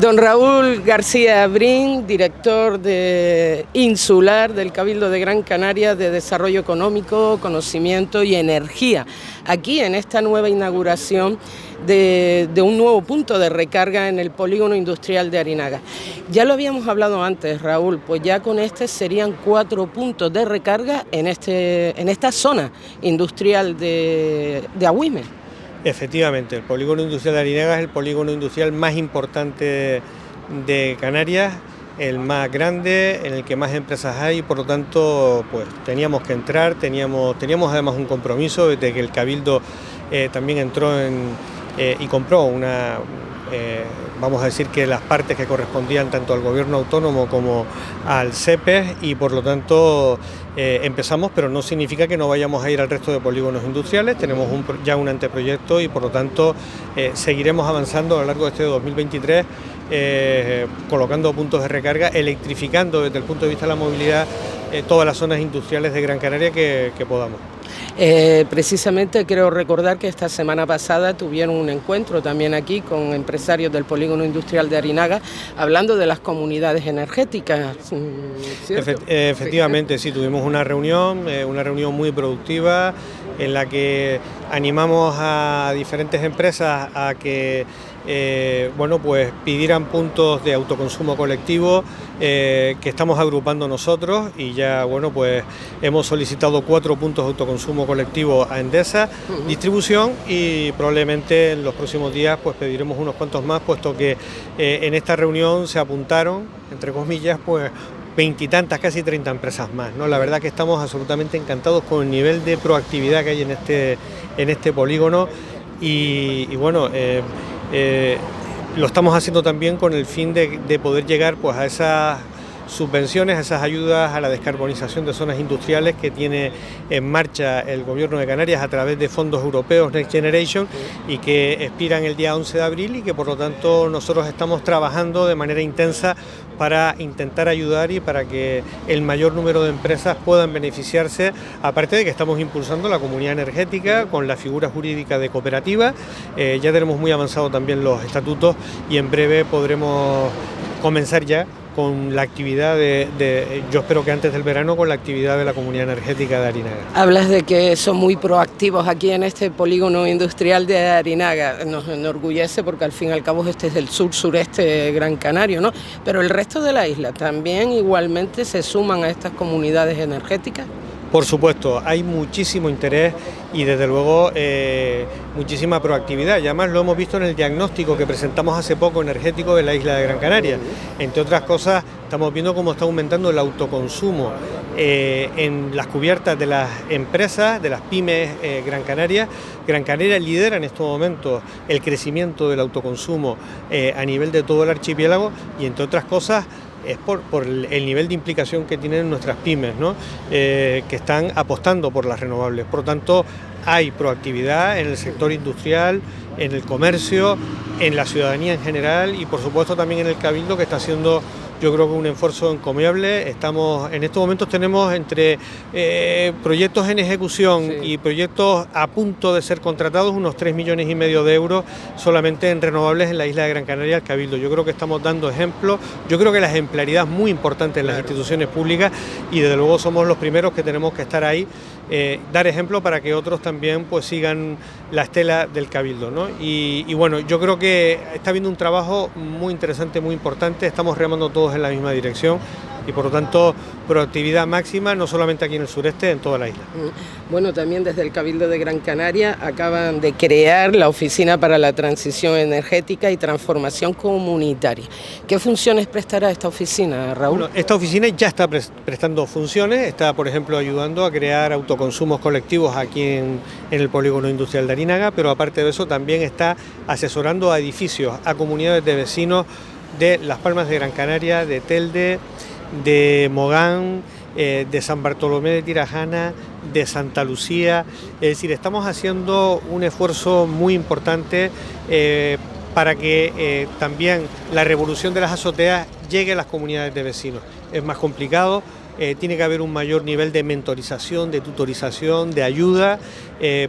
Don Raúl García Brin, director insular del Cabildo de Gran Canaria de Desarrollo Económico, Conocimiento y Energía, aquí en esta nueva inauguración de un nuevo punto de recarga en el polígono industrial de Arinaga. Ya lo habíamos hablado antes, Raúl, pues ya con este serían 4 puntos de recarga en esta zona industrial de Agüime. Efectivamente, el polígono industrial de Arinaga es el polígono industrial más importante de Canarias, el más grande, en el que más empresas hay, y por lo tanto pues teníamos que entrar, teníamos además un compromiso de que el Cabildo también entró y compró vamos a decir que las partes que correspondían tanto al gobierno autónomo como al CEPES, y por lo tanto empezamos, pero no significa que no vayamos a ir al resto de polígonos industriales. Tenemos ya un anteproyecto y por lo tanto seguiremos avanzando a lo largo de este 2023, colocando puntos de recarga, electrificando desde el punto de vista de la movilidad todas las zonas industriales de Gran Canaria que podamos. Precisamente creo recordar que esta semana pasada tuvieron un encuentro también aquí con empresarios del polígono industrial de Arinaga, hablando de las comunidades energéticas, ¿cierto? Efectivamente, sí, tuvimos una reunión muy productiva en la que animamos a diferentes empresas a que pues pidieran puntos de autoconsumo colectivo que estamos agrupando nosotros, y ya pues hemos solicitado 4 puntos de autoconsumo colectivo a Endesa Distribución, y probablemente en los próximos días pues pediremos unos cuantos más, puesto que en esta reunión se apuntaron, entre comillas, pues 20 y tantas, casi 30 empresas más, ¿no? La verdad que estamos absolutamente encantados con el nivel de proactividad que hay en este polígono, y lo estamos haciendo también con el fin de poder llegar pues a esas subvenciones, a esas ayudas a la descarbonización de zonas industriales que tiene en marcha el Gobierno de Canarias a través de fondos europeos Next Generation, y que expiran el día 11 de abril, y que por lo tanto nosotros estamos trabajando de manera intensa para intentar ayudar y para que el mayor número de empresas puedan beneficiarse, aparte de que estamos impulsando la comunidad energética con la figura jurídica de cooperativa. Ya tenemos muy avanzado también los estatutos, y en breve podremos comenzar ya con la actividad yo espero que antes del verano, con la actividad de la comunidad energética de Arinaga. Hablas de que son muy proactivos aquí en este polígono industrial de Arinaga. Nos enorgullece porque al fin y al cabo este es el sur-sureste gran canario, ¿no? Pero el resto de la isla también igualmente se suman a estas comunidades energéticas. Por supuesto, hay muchísimo interés y desde luego muchísima proactividad, y además lo hemos visto en el diagnóstico que presentamos hace poco energético de la isla de Gran Canaria. Entre otras cosas, estamos viendo cómo está aumentando el autoconsumo en las cubiertas de las empresas, de las pymes Gran Canaria. Gran Canaria lidera en estos momentos el crecimiento del autoconsumo a nivel de todo el archipiélago, y entre otras cosas es por el nivel de implicación que tienen nuestras pymes, ¿no? Que están apostando por las renovables. Por lo tanto, hay proactividad en el sector industrial, en el comercio, en la ciudadanía en general, y por supuesto también en el Cabildo, que está haciendo, yo creo que un esfuerzo encomiable. En estos momentos tenemos entre proyectos en ejecución y proyectos a punto de ser contratados unos 3,5 millones de euros solamente en renovables en la isla de Gran Canaria, el Cabildo. Yo creo que estamos dando ejemplo, yo creo que la ejemplaridad es muy importante en las instituciones públicas, y desde luego somos los primeros que tenemos que estar ahí, dar ejemplo para que otros también pues sigan la estela del Cabildo, ¿no? Y bueno, yo creo que está habiendo un trabajo muy interesante, muy importante. Estamos remando todos en la misma dirección, y por lo tanto proactividad máxima, no solamente aquí en el sureste, en toda la isla. Bueno, también desde el Cabildo de Gran Canaria acaban de crear la Oficina para la Transición Energética y Transformación Comunitaria. ¿Qué funciones prestará esta oficina, Raúl? Bueno, esta oficina ya está prestando funciones, está por ejemplo ayudando a crear autoconsumos colectivos aquí en el polígono industrial de Arinaga, pero aparte de eso también está asesorando a edificios, a comunidades de vecinos de Las Palmas de Gran Canaria, de Telde, de Mogán, de San Bartolomé de Tirajana, de Santa Lucía. Es decir, estamos haciendo un esfuerzo muy importante para que también la revolución de las azoteas llegue a las comunidades de vecinos. Es más complicado, tiene que haber un mayor nivel de mentorización, de tutorización, de ayuda,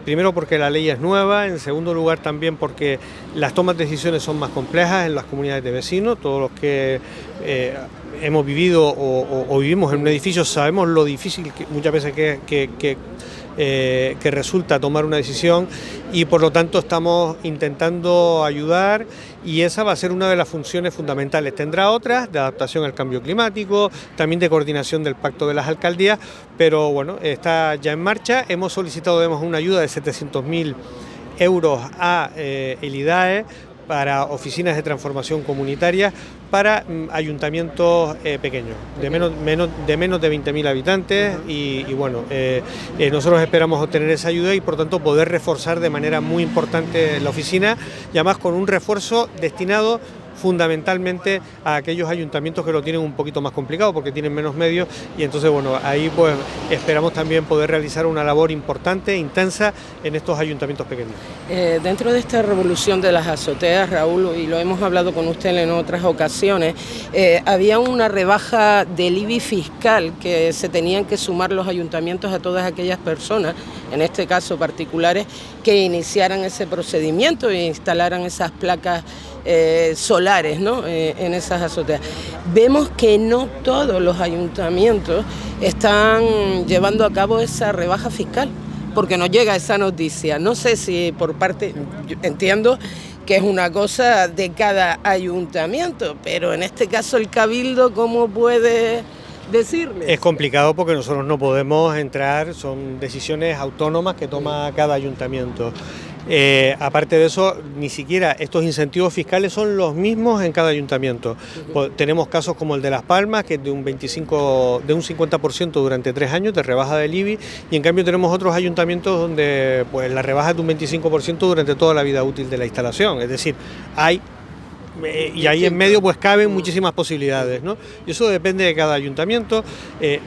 primero porque la ley es nueva, en segundo lugar también porque las tomas de decisiones son más complejas en las comunidades de vecinos, todos los que hemos vivido o vivimos en un edificio sabemos lo difícil que muchas veces que resulta tomar una decisión, y por lo tanto estamos intentando ayudar, y esa va a ser una de las funciones fundamentales. Tendrá otras de adaptación al cambio climático, también de coordinación del pacto de las alcaldías, pero bueno, está ya en marcha. Hemos solicitado además una ayuda de 700.000 euros a el IDAE para oficinas de transformación comunitaria para ayuntamientos pequeños, de menos de 20.000 habitantes, y bueno, nosotros esperamos obtener esa ayuda y por tanto poder reforzar de manera muy importante la oficina, y además con un refuerzo destinado fundamentalmente a aquellos ayuntamientos que lo tienen un poquito más complicado porque tienen menos medios, y entonces bueno, ahí pues esperamos también poder realizar una labor importante, intensa en estos ayuntamientos pequeños. Dentro de esta revolución de las azoteas, Raúl, y lo hemos hablado con usted en otras ocasiones, había una rebaja del IBI fiscal que se tenían que sumar los ayuntamientos a todas aquellas personas, en este caso particulares, que iniciaran ese procedimiento e instalaran esas placas solares, ¿no? En esas azoteas. Vemos que no todos los ayuntamientos están llevando a cabo esa rebaja fiscal, porque nos llega esa noticia. No sé si por parte, yo entiendo que es una cosa de cada ayuntamiento, pero en este caso el Cabildo, ¿cómo puede decirle? Es complicado porque nosotros no podemos entrar, son decisiones autónomas que toma cada ayuntamiento. Aparte de eso, ni siquiera estos incentivos fiscales son los mismos en cada ayuntamiento. Tenemos casos como el de Las Palmas, que es de un 50% durante 3 años de rebaja del IBI, y en cambio tenemos otros ayuntamientos donde pues la rebaja es de un 25% durante toda la vida útil de la instalación. Es decir, y ahí en medio pues caben muchísimas posibilidades, ¿no? Y eso depende de cada ayuntamiento.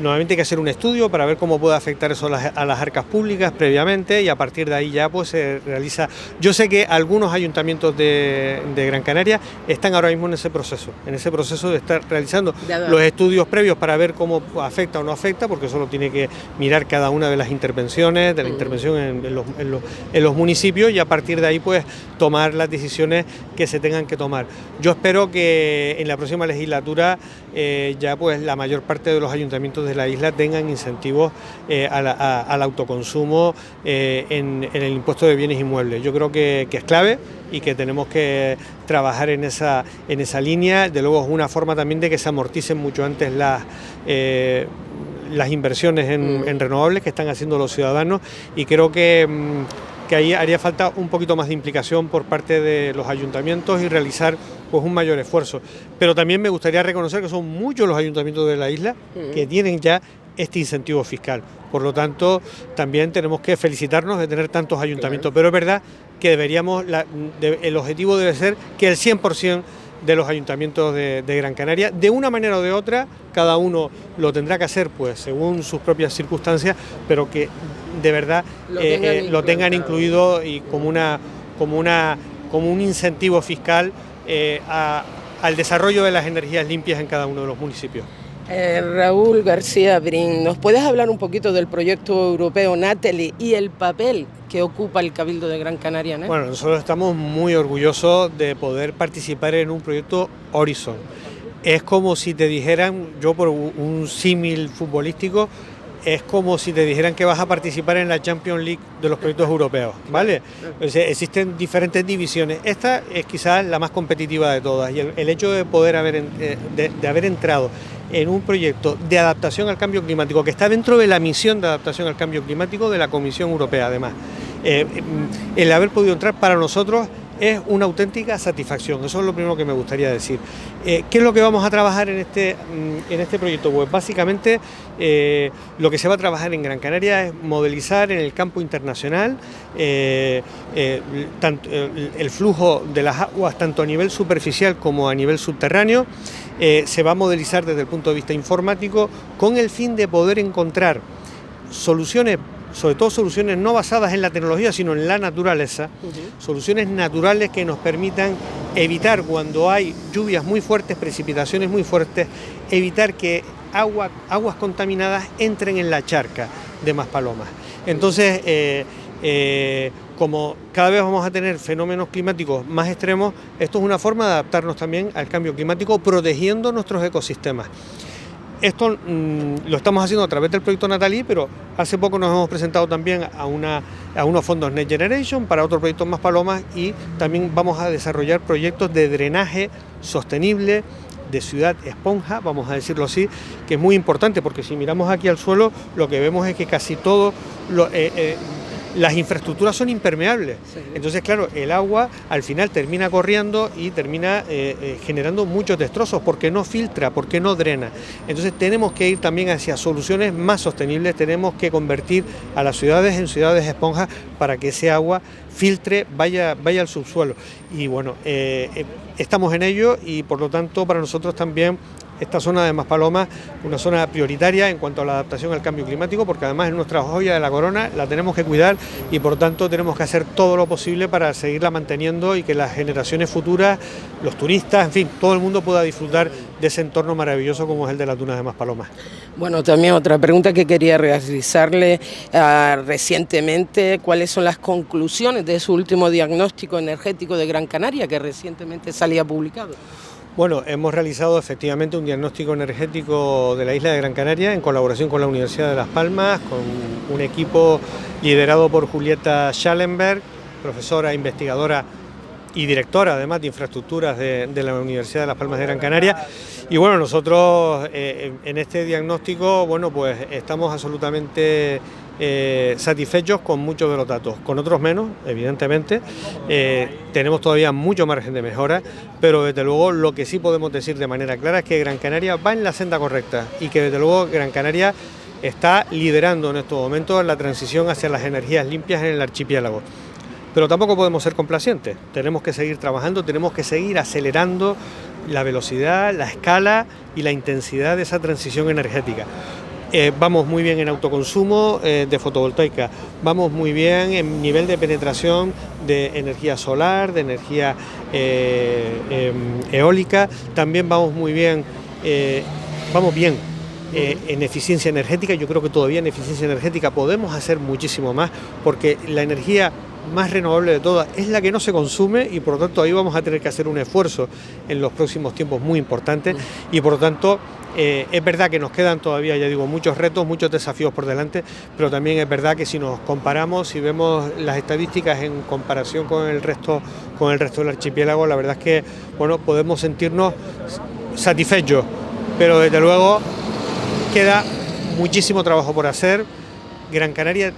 Normalmente hay que hacer un estudio para ver cómo puede afectar eso a las arcas públicas previamente, y a partir de ahí ya pues se realiza. Yo sé que algunos ayuntamientos de Gran Canaria están ahora mismo en ese proceso de estar realizando los estudios previos para ver cómo afecta o no afecta, porque eso lo tiene que mirar cada una de las intervenciones, de la intervención en los municipios, y a partir de ahí pues tomar las decisiones que se tengan que tomar. Yo espero que en la próxima legislatura ya pues la mayor parte de los ayuntamientos de la isla tengan incentivos al autoconsumo en el impuesto de bienes inmuebles. Yo creo que es clave y que tenemos que trabajar en esa línea. De luego es una forma también de que se amorticen mucho antes las inversiones en renovables que están haciendo los ciudadanos, y creo que ahí haría falta un poquito más de implicación por parte de los ayuntamientos y realizar pues un mayor esfuerzo. Pero también me gustaría reconocer que son muchos los ayuntamientos de la isla que tienen ya este incentivo fiscal. Por lo tanto, también tenemos que felicitarnos de tener tantos ayuntamientos. Pero es verdad que el objetivo debe ser que el 100% de los ayuntamientos de Gran Canaria, de una manera o de otra, cada uno lo tendrá que hacer pues según sus propias circunstancias, pero que de verdad lo tengan incluido y como un incentivo fiscal al desarrollo de las energías limpias en cada uno de los municipios. Raúl García Brin, ¿nos puedes hablar un poquito del proyecto europeo Natalie y el papel que ocupa el Cabildo de Gran Canaria, ¿no? Bueno, nosotros estamos muy orgullosos de poder participar en un proyecto Horizon. Es como si te dijeran, yo por un símil futbolístico, es como si te dijeran que vas a participar en la Champions League de los proyectos europeos, ¿vale? O sea, existen diferentes divisiones. Esta es quizás la más competitiva de todas, y el hecho de poder haber entrado en un proyecto de adaptación al cambio climático que está dentro de la misión de adaptación al cambio climático de la Comisión Europea, además. El haber podido entrar para nosotros es una auténtica satisfacción. Eso es lo primero que me gustaría decir. ¿Qué es lo que vamos a trabajar en este proyecto? Pues básicamente lo que se va a trabajar en Gran Canaria es modelizar en el campo internacional el flujo de las aguas tanto a nivel superficial como a nivel subterráneo. Se va a modelizar desde el punto de vista informático con el fin de poder encontrar soluciones, sobre todo soluciones no basadas en la tecnología, sino en la naturaleza, soluciones naturales que nos permitan evitar, cuando hay lluvias muy fuertes, precipitaciones muy fuertes, evitar que aguas contaminadas entren en la charca de Maspalomas. Entonces, como cada vez vamos a tener fenómenos climáticos más extremos, esto es una forma de adaptarnos también al cambio climático, protegiendo nuestros ecosistemas. Esto lo estamos haciendo a través del proyecto Natalí, pero hace poco nos hemos presentado también a unos fondos Next Generation para otro proyecto Maspalomas, y también vamos a desarrollar proyectos de drenaje sostenible, de ciudad esponja, vamos a decirlo así, que es muy importante, porque si miramos aquí al suelo lo que vemos es que casi todo las infraestructuras son impermeables. Sí. Entonces, claro, el agua al final termina corriendo y termina generando muchos destrozos porque no filtra, porque no drena. Entonces tenemos que ir también hacia soluciones más sostenibles, tenemos que convertir a las ciudades en ciudades esponjas para que ese agua filtre, vaya al subsuelo. Y bueno, estamos en ello, y por lo tanto para nosotros también esta zona de Maspalomas, una zona prioritaria en cuanto a la adaptación al cambio climático, porque además es nuestra joya de la corona, la tenemos que cuidar, y por tanto tenemos que hacer todo lo posible para seguirla manteniendo y que las generaciones futuras, los turistas, en fin, todo el mundo pueda disfrutar de ese entorno maravilloso como es el de las dunas de Maspalomas. Bueno, también otra pregunta que quería realizarle recientemente, ¿cuáles son las conclusiones de su último diagnóstico energético de Gran Canaria, que recientemente salía publicado? Bueno, hemos realizado efectivamente un diagnóstico energético de la isla de Gran Canaria en colaboración con la Universidad de Las Palmas, con un equipo liderado por Julieta Schallenberg, profesora, investigadora y directora además de infraestructuras de la Universidad de Las Palmas de Gran Canaria. Y bueno, nosotros en este diagnóstico, bueno, pues estamos absolutamente satisfechos con muchos de los datos, con otros menos, evidentemente. Tenemos todavía mucho margen de mejora, pero desde luego lo que sí podemos decir de manera clara es que Gran Canaria va en la senda correcta, y que desde luego Gran Canaria está liderando en estos momentos la transición hacia las energías limpias en el archipiélago. Pero tampoco podemos ser complacientes, tenemos que seguir trabajando, tenemos que seguir acelerando la velocidad, la escala y la intensidad de esa transición energética. Vamos muy bien en autoconsumo de fotovoltaica, vamos muy bien en nivel de penetración de energía solar, de energía eólica, también vamos muy bien, en eficiencia energética. Yo creo que todavía en eficiencia energética podemos hacer muchísimo más, porque la energía más renovable de todas es la que no se consume, y por lo tanto ahí vamos a tener que hacer un esfuerzo en los próximos tiempos muy importante, y por lo tanto es verdad que nos quedan todavía, ya digo, muchos retos, muchos desafíos por delante, pero también es verdad que si nos comparamos, si vemos las estadísticas en comparación con el resto del archipiélago, la verdad es que bueno, podemos sentirnos satisfechos, pero desde luego queda muchísimo trabajo por hacer. Gran Canaria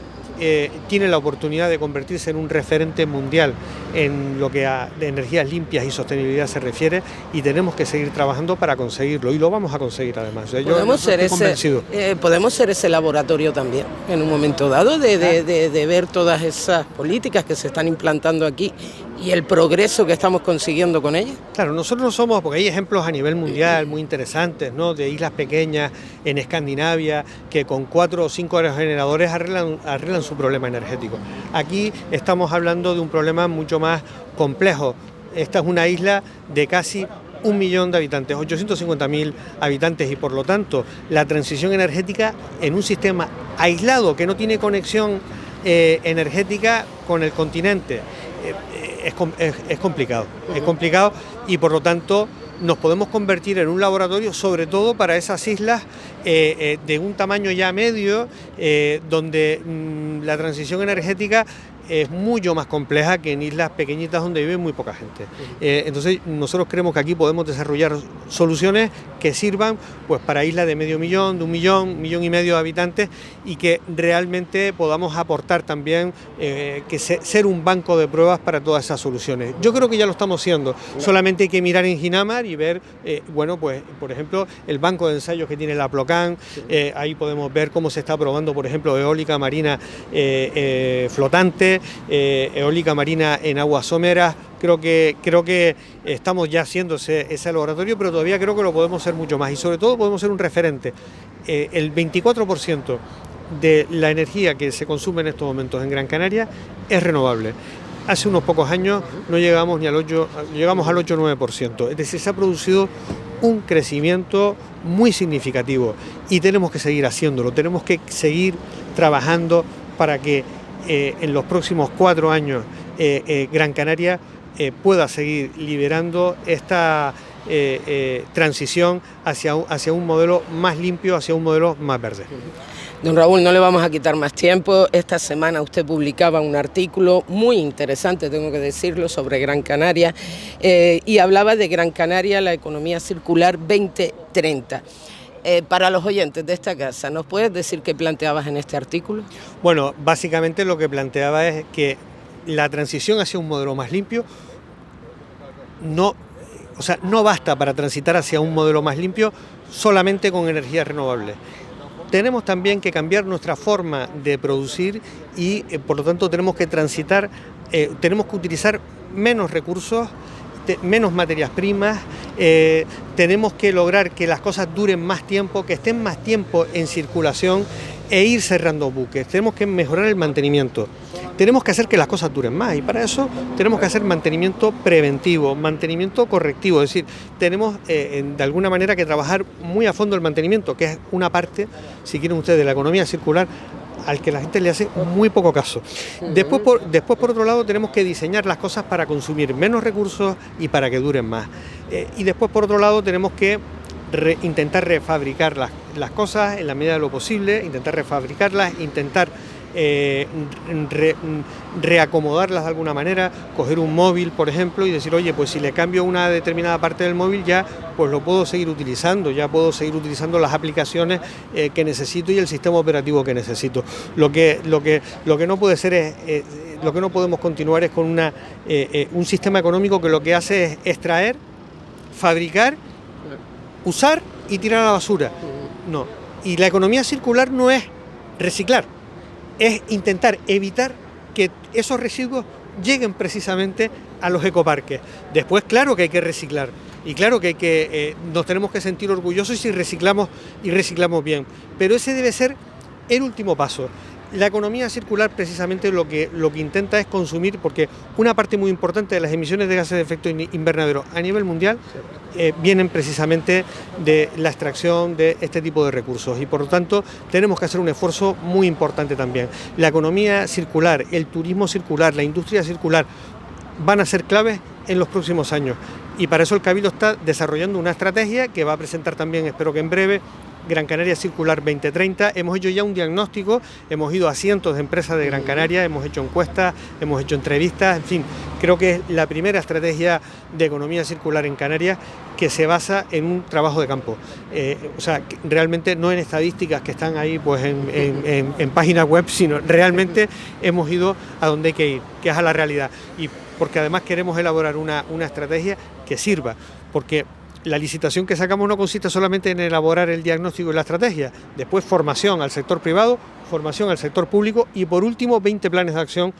tiene la oportunidad de convertirse en un referente mundial en lo que a energías limpias y sostenibilidad se refiere, y tenemos que seguir trabajando para conseguirlo, y lo vamos a conseguir además. O sea, podemos ser ese laboratorio también en un momento dado de ver todas esas políticas que se están implantando aquí y el progreso que estamos consiguiendo con ellas. Claro, nosotros somos, porque hay ejemplos a nivel mundial muy interesantes, ¿no?, de islas pequeñas en Escandinavia que con 4 o 5 aerogeneradores arreglan su problema energético. Aquí estamos hablando de un problema mucho más complejo. Esta es una isla de casi 1 millón de habitantes, 850.000 habitantes, y por lo tanto la transición energética en un sistema aislado que no tiene conexión energética con el continente es complicado, y por lo tanto nos podemos convertir en un laboratorio, sobre todo para esas islas de un tamaño ya medio, donde la transición energética es mucho más compleja que en islas pequeñitas donde vive muy poca gente. Entonces nosotros creemos que aquí podemos desarrollar soluciones que sirvan pues para islas de medio millón, de 1 millón, 1,5 millones de habitantes, y que realmente podamos aportar también ser un banco de pruebas para todas esas soluciones. Yo creo que ya lo estamos haciendo, solamente hay que mirar en Ginamar y ver, pues por ejemplo, el banco de ensayos que tiene la Plocan. Ahí podemos ver cómo se está probando, por ejemplo, eólica marina flotante, eólica marina en aguas someras. Creo que estamos ya haciendo ese laboratorio, pero todavía creo que lo podemos hacer mucho más, y sobre todo podemos ser un referente. El 24% de la energía que se consume en estos momentos en Gran Canaria es renovable. Hace unos pocos años no llegamos ni al 8, llegamos al 8 o 9%, es decir, se ha producido un crecimiento muy significativo y tenemos que seguir haciéndolo, tenemos que seguir trabajando para que en los próximos 4 años Gran Canaria pueda seguir liderando esta transición hacia un modelo más limpio, hacia un modelo más verde. Don Raúl, no le vamos a quitar más tiempo. Esta semana usted publicaba un artículo muy interesante, tengo que decirlo, sobre Gran Canaria y hablaba de Gran Canaria, la economía circular 2030. Para los oyentes de esta casa, ¿nos puedes decir qué planteabas en este artículo? Bueno, básicamente lo que planteaba es que la transición hacia un modelo más limpio no basta para transitar hacia un modelo más limpio solamente con energías renovables. Tenemos también que cambiar nuestra forma de producir y por lo tanto tenemos que transitar, tenemos que utilizar menos recursos, menos materias primas, tenemos que lograr que las cosas duren más tiempo, que estén más tiempo en circulación e ir cerrando buques. Tenemos que mejorar el mantenimiento, tenemos que hacer que las cosas duren más y para eso tenemos que hacer mantenimiento preventivo, mantenimiento correctivo, es decir, tenemos de alguna manera que trabajar muy a fondo el mantenimiento, que es una parte, si quieren ustedes, de la economía circular al que la gente le hace muy poco caso. Después, por otro lado, tenemos que diseñar las cosas para consumir menos recursos y para que duren más. Y después, por otro lado, tenemos que intentar refabricar las cosas en la medida de lo posible, intentar refabricarlas, intentar reacomodarlas de alguna manera, coger un móvil, por ejemplo, y decir, oye, pues si le cambio una determinada parte del móvil ya, pues lo puedo seguir utilizando, ya puedo seguir utilizando las aplicaciones que necesito y el sistema operativo que necesito. Lo que no puede ser es, lo que no podemos continuar es con un sistema económico que lo que hace es extraer, fabricar, usar y tirar a la basura. No. Y la economía circular no es reciclar, es intentar evitar que esos residuos lleguen precisamente a los ecoparques. Después, claro que hay que reciclar y claro que nos tenemos que sentir orgullosos si reciclamos y reciclamos bien, pero ese debe ser el último paso. La economía circular precisamente lo que intenta es consumir, porque una parte muy importante de las emisiones de gases de efecto invernadero a nivel mundial vienen precisamente de la extracción de este tipo de recursos y por lo tanto tenemos que hacer un esfuerzo muy importante también. La economía circular, el turismo circular, la industria circular van a ser claves en los próximos años y para eso el Cabildo está desarrollando una estrategia que va a presentar también, espero que en breve, Gran Canaria Circular 2030. Hemos hecho ya un diagnóstico, hemos ido a cientos de empresas de Gran Canaria, hemos hecho encuestas, hemos hecho entrevistas, en fin, creo que es la primera estrategia de economía circular en Canarias que se basa en un trabajo de campo. Realmente no en estadísticas que están ahí pues en páginas web, sino realmente hemos ido a donde hay que ir, que es a la realidad. Y porque además queremos elaborar una estrategia que sirva, porque la licitación que sacamos no consiste solamente en elaborar el diagnóstico y la estrategia, después formación al sector privado, formación al sector público y por último 20 planes de acción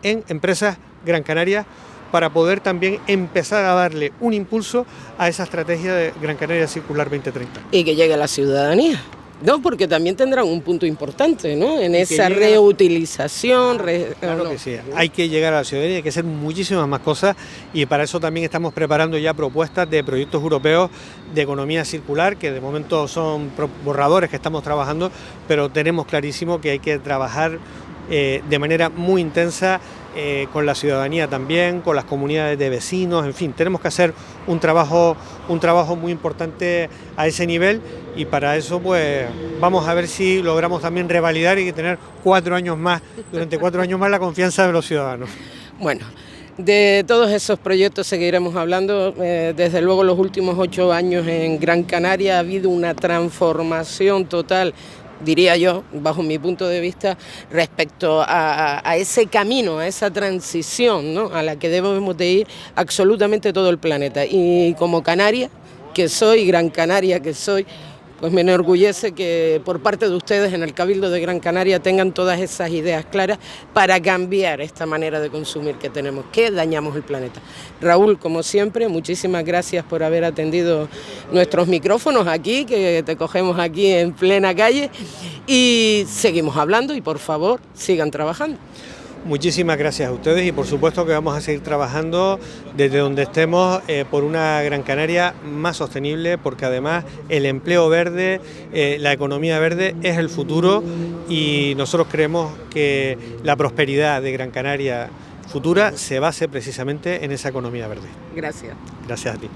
en empresas Gran Canaria para poder también empezar a darle un impulso a esa estrategia de Gran Canaria Circular 2030. Y que llegue a la ciudadanía. No, porque también tendrán un punto importante, ¿no? En esa reutilización. Claro que sí, hay que llegar a la ciudadanía, hay que hacer muchísimas más cosas y para eso también estamos preparando ya propuestas de proyectos europeos de economía circular, que de momento son borradores que estamos trabajando, pero tenemos clarísimo que hay que trabajar de manera muy intensa con la ciudadanía también, con las comunidades de vecinos, en fin, tenemos que hacer un trabajo muy importante a ese nivel y para eso pues vamos a ver si logramos también revalidar y tener 4 años más, durante 4 años más la confianza de los ciudadanos. Bueno, de todos esos proyectos seguiremos hablando. Desde luego los últimos 8 años en Gran Canaria ha habido una transformación total, diría yo, bajo mi punto de vista, respecto a ese camino, a esa transición, ¿no?, a la que debemos de ir absolutamente todo el planeta. Y como canaria que soy, Gran Canaria que soy, pues me enorgullece que por parte de ustedes en el Cabildo de Gran Canaria tengan todas esas ideas claras para cambiar esta manera de consumir que tenemos, que dañamos el planeta. Raúl, como siempre, muchísimas gracias por haber atendido nuestros micrófonos aquí, que te cogemos aquí en plena calle, y seguimos hablando y por favor sigan trabajando. Muchísimas gracias a ustedes y por supuesto que vamos a seguir trabajando desde donde estemos por una Gran Canaria más sostenible, porque además el empleo verde, la economía verde es el futuro y nosotros creemos que la prosperidad de Gran Canaria futura se base precisamente en esa economía verde. Gracias. Gracias a ti.